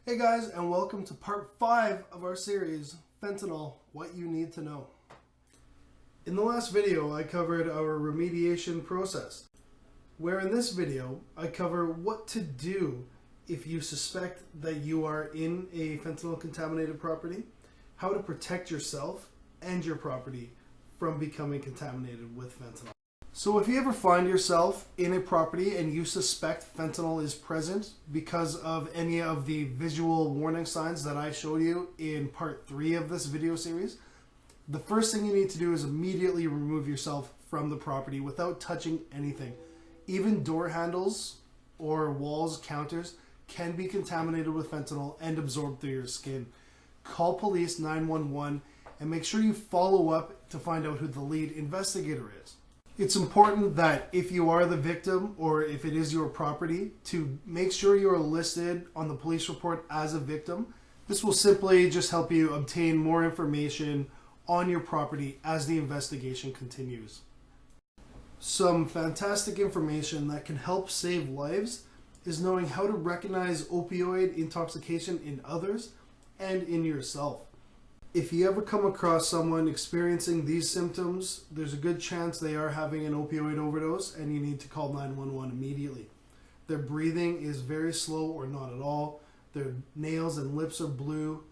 Hey guys, and welcome to part 5 of our series, Fentanyl, What You Need to Know. In the last video, I covered our remediation process, where in this video, I cover what to do if you suspect that you are in a fentanyl-contaminated property, how to protect yourself and your property from becoming contaminated with fentanyl. So if you ever find yourself in a property and you suspect fentanyl is present because of any of the visual warning signs that I showed you in part 3 of this video series, the first thing you need to do is immediately remove yourself from the property without touching anything. Even door handles or walls, counters can be contaminated with fentanyl and absorbed through your skin. Call police 911 and make sure you follow up to find out who the lead investigator is. It's important that if you are the victim or if it is your property, to make sure you are listed on the police report as a victim. This will simply just help you obtain more information on your property as the investigation continues. Some fantastic information that can help save lives is knowing how to recognize opioid intoxication in others and in yourself. If you ever come across someone experiencing these symptoms, there's a good chance they are having an opioid overdose and you need to call 911 immediately. Their breathing is very slow or not at all. Their nails and lips are blue,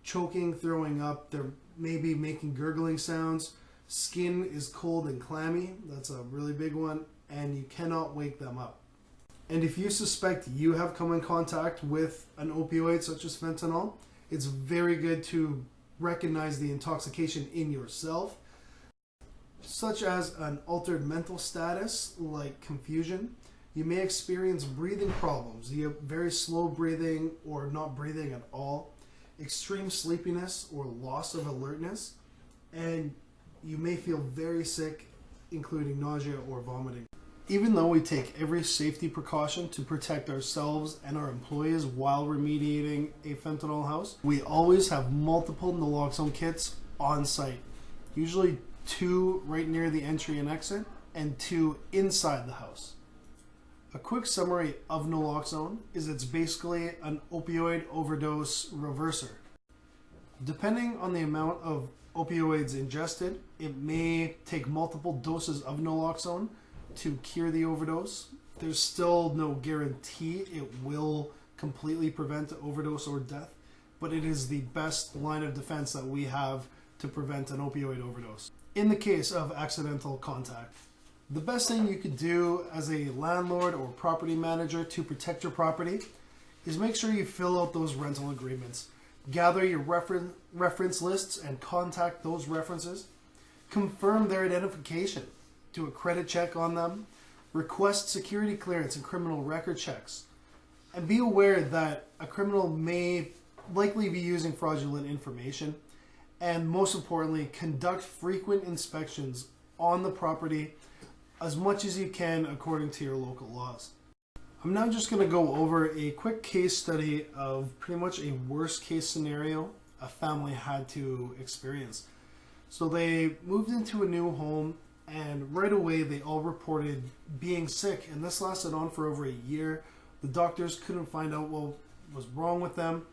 choking, throwing up. They're maybe making gurgling sounds. Skin is cold and clammy. That's a really big one. And you cannot wake them up. And if you suspect you have come in contact with an opioid such as fentanyl, it's very good to recognize the intoxication in yourself, such as an altered mental status like confusion. You may experience breathing problems. You have very slow breathing or not breathing at all, extreme sleepiness or loss of alertness, and you may feel very sick, including nausea or vomiting. Even though we take every safety precaution to protect ourselves and our employees while remediating a fentanyl house, we always have multiple naloxone kits on site. Usually 2 right near the entry and exit and 2 inside the house. A quick summary of naloxone is it's basically an opioid overdose reverser. Depending on the amount of opioids ingested, it may take multiple doses of naloxone to cure the overdose. There's still no guarantee it will completely prevent overdose or death, but it is the best line of defense that we have to prevent an opioid overdose. In the case of accidental contact, the best thing you could do as a landlord or property manager to protect your property is make sure you fill out those rental agreements. Gather your reference lists and contact those references. Confirm their identification. Do a credit check on them, request security clearance and criminal record checks, and be aware that a criminal may likely be using fraudulent information, and most importantly, conduct frequent inspections on the property as much as you can according to your local laws. I'm now just going to go over a quick case study of pretty much a worst case scenario a family had to experience. So they moved into a new home, and right away they all reported being sick, and this lasted on for over a year. The doctors couldn't find out what was wrong with them.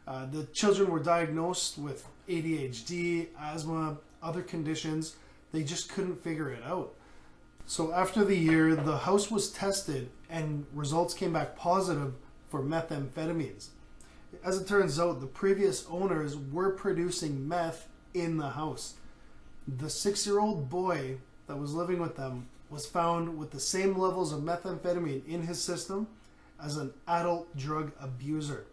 The children were diagnosed with ADHD, asthma, other conditions. They just couldn't figure it out. So after the year, the house was tested and results came back positive for methamphetamines. As it turns out, the previous owners were producing meth in the house. The 6-year-old boy that was living with them was found with the same levels of methamphetamine in his system as an adult drug abuser.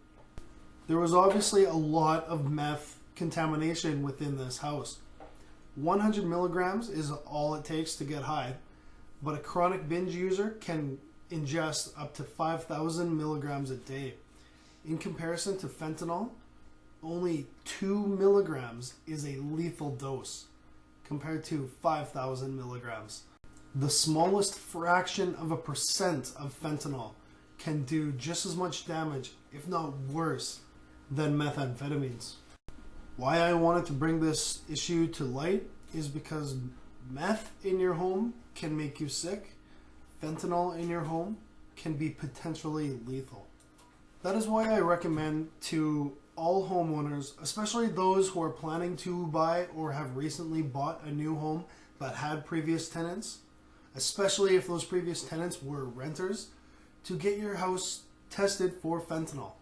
There was obviously a lot of meth contamination within this house. 100 milligrams is all it takes to get high, but a chronic binge user can ingest up to 5,000 milligrams a day. In comparison to fentanyl, only 2 milligrams is a lethal dose, compared to 5,000 milligrams. The smallest fraction of a percent of fentanyl can do just as much damage, if not worse, than methamphetamines. Why I wanted to bring this issue to light is because meth in your home can make you sick. Fentanyl in your home can be potentially lethal. That is why I recommend to all homeowners, especially those who are planning to buy or have recently bought a new home but had previous tenants, especially if those previous tenants were renters, to get your house tested for fentanyl.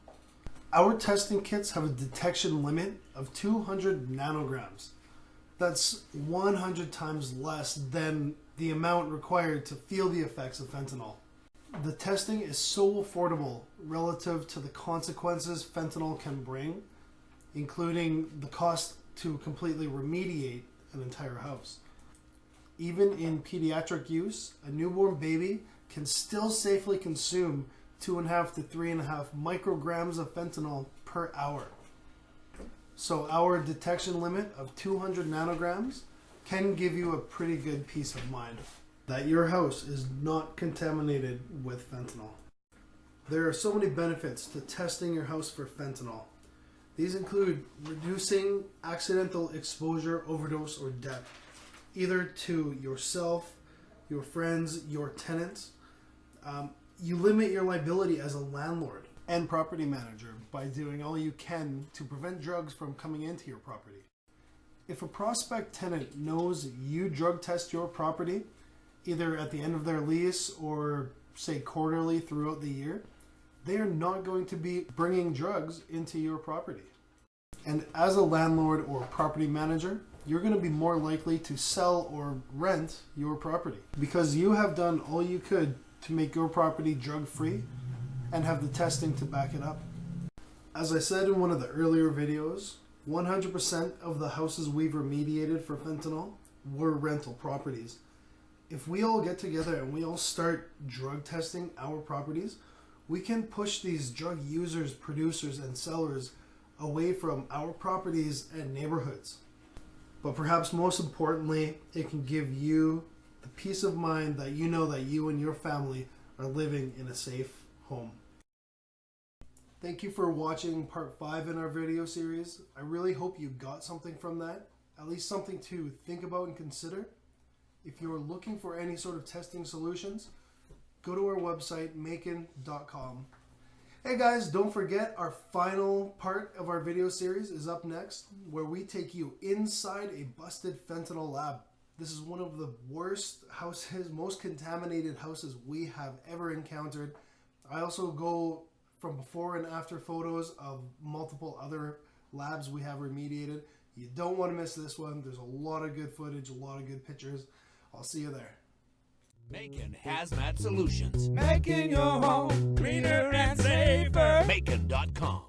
Our testing kits have a detection limit of 200 nanograms. That's 100 times less than the amount required to feel the effects of fentanyl. The testing is so affordable relative to the consequences fentanyl can bring, including the cost to completely remediate an entire house. Even in pediatric use, a newborn baby can still safely consume 2.5 to 3.5 micrograms of fentanyl per hour. So our detection limit of 200 nanograms can give you a pretty good peace of mind that your house is not contaminated with fentanyl. There are so many benefits to testing your house for fentanyl. These include reducing accidental exposure, overdose, or death, either to yourself, your friends, your tenants. You limit your liability as a landlord and property manager by doing all you can to prevent drugs from coming into your property. If a prospect tenant knows you drug test your property, either at the end of their lease or say quarterly throughout the year, they are not going to be bringing drugs into your property. And as a landlord or property manager, you're going to be more likely to sell or rent your property because you have done all you could to make your property drug-free and have the testing to back it up. As I said in one of the earlier videos, 100% of the houses we've remediated for fentanyl were rental properties. If we all get together and we all start drug testing our properties, we can push these drug users, producers, and sellers away from our properties and neighborhoods. But perhaps most importantly, it can give you the peace of mind that you know that you and your family are living in a safe home. Thank you for watching part 5 in our video series. I really hope you got something from that, at least something to think about and consider. If you're looking for any sort of testing solutions, go to our website, Mayken.com. Hey guys, don't forget our final part of our video series is up next, where we take you inside a busted fentanyl lab. This is one of the worst houses, most contaminated houses we have ever encountered. I also go from before and after photos of multiple other labs we have remediated. You don't want to miss this one. There's a lot of good footage, a lot of good pictures. I'll see you there. Mayken Hazmat Solutions. Making your home cleaner and safer. Mayken.com.